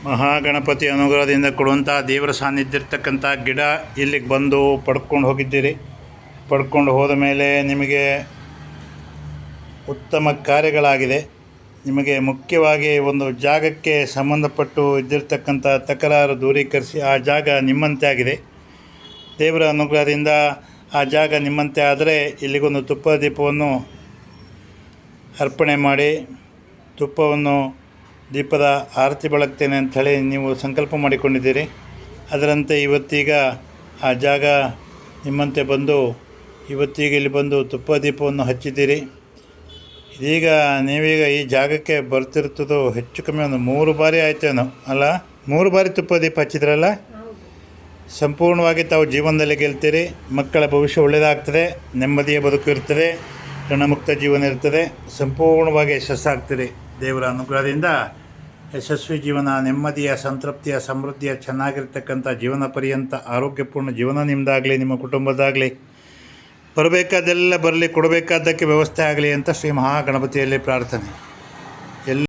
ಮಹಾಗಣಪತಿ ಅನುಗ್ರಹದಿಂದ ಕೊಡುವಂಥ ದೇವರ ಸಾನ್ನಿಧ್ಯ ಇರ್ತಕ್ಕಂಥ ಗಿಡ ಇಲ್ಲಿಗೆ ಬಂದು ಪಡ್ಕೊಂಡು ಹೋಗಿದ್ದೀರಿ. ಪಡ್ಕೊಂಡು ಹೋದ ಮೇಲೆ ನಿಮಗೆ ಉತ್ತಮ ಕಾರ್ಯಗಳಾಗಿದೆ. ನಿಮಗೆ ಮುಖ್ಯವಾಗಿ ಒಂದು ಜಾಗಕ್ಕೆ ಸಂಬಂಧಪಟ್ಟು ಇದ್ದಿರ್ತಕ್ಕಂಥ ತಕರಾರು ದೂರೀಕರಿಸಿ ಆ ಜಾಗ ನಿಮ್ಮಂತೆ ಆಗಿದೆ. ದೇವರ ಅನುಗ್ರಹದಿಂದ ಆ ಜಾಗ ನಿಮ್ಮಂತೆ ಆದರೆ ಇಲ್ಲಿಗೊಂದು ತುಪ್ಪ ದೀಪವನ್ನು ಅರ್ಪಣೆ ಮಾಡಿ ತುಪ್ಪವನ್ನು ದೀಪದ ಆರತಿ ಬೆಳಗ್ತೇನೆ ಅಂಥೇಳಿ ನೀವು ಸಂಕಲ್ಪ ಮಾಡಿಕೊಂಡಿದ್ದೀರಿ. ಅದರಂತೆ ಇವತ್ತೀಗ ಆ ಜಾಗ ನಿಮ್ಮಂತೆ ಬಂದು ಇವತ್ತೀಗ ಇಲ್ಲಿ ಬಂದು ತುಪ್ಪ ದೀಪವನ್ನು ಹಚ್ಚಿದ್ದೀರಿ. ಇದೀಗ ನೀವೀಗ ಈ ಜಾಗಕ್ಕೆ ಬರ್ತಿರ್ತದೋ ಹೆಚ್ಚು ಕಮ್ಮಿ ಒಂದು 3 ಬಾರಿ ಆಯ್ತೇನೋ ಅಲ್ಲ? 3 ಬಾರಿ ತುಪ್ಪ ದೀಪ ಹಚ್ಚಿದ್ರಲ್ಲ. ಸಂಪೂರ್ಣವಾಗಿ ತಾವು ಜೀವನದಲ್ಲಿ ಗೆಲ್ತೀರಿ. ಮಕ್ಕಳ ಭವಿಷ್ಯ ಒಳ್ಳೆಯದಾಗ್ತದೆ, ನೆಮ್ಮದಿಯ ಬದುಕು ಇರ್ತದೆ, ಋಣಮುಕ್ತ ಜೀವನ ಇರ್ತದೆ, ಸಂಪೂರ್ಣವಾಗಿ ಯಶಸ್ಸಾಗ್ತೀರಿ. ದೇವರ ಅನುಗ್ರಹದಿಂದ ಯಶಸ್ವಿ ಜೀವನ, ನೆಮ್ಮದಿಯ, ಸಂತೃಪ್ತಿಯ, ಸಮೃದ್ಧಿಯ, ಚೆನ್ನಾಗಿರ್ತಕ್ಕಂಥ ಜೀವನ ಪರ್ಯಂತ ಆರೋಗ್ಯಪೂರ್ಣ ಜೀವನ ನಿಮ್ಮದಾಗಲಿ, ನಿಮ್ಮ ಕುಟುಂಬದಾಗಲಿ. ಬರಬೇಕಾದೆಲ್ಲ ಬರಲಿ, ಕೊಡಬೇಕಾದ್ದಕ್ಕೆ ವ್ಯವಸ್ಥೆ ಆಗಲಿ ಅಂತ ಶ್ರೀ ಮಹಾಗಣಪತಿಯಲ್ಲಿ ಪ್ರಾರ್ಥನೆ.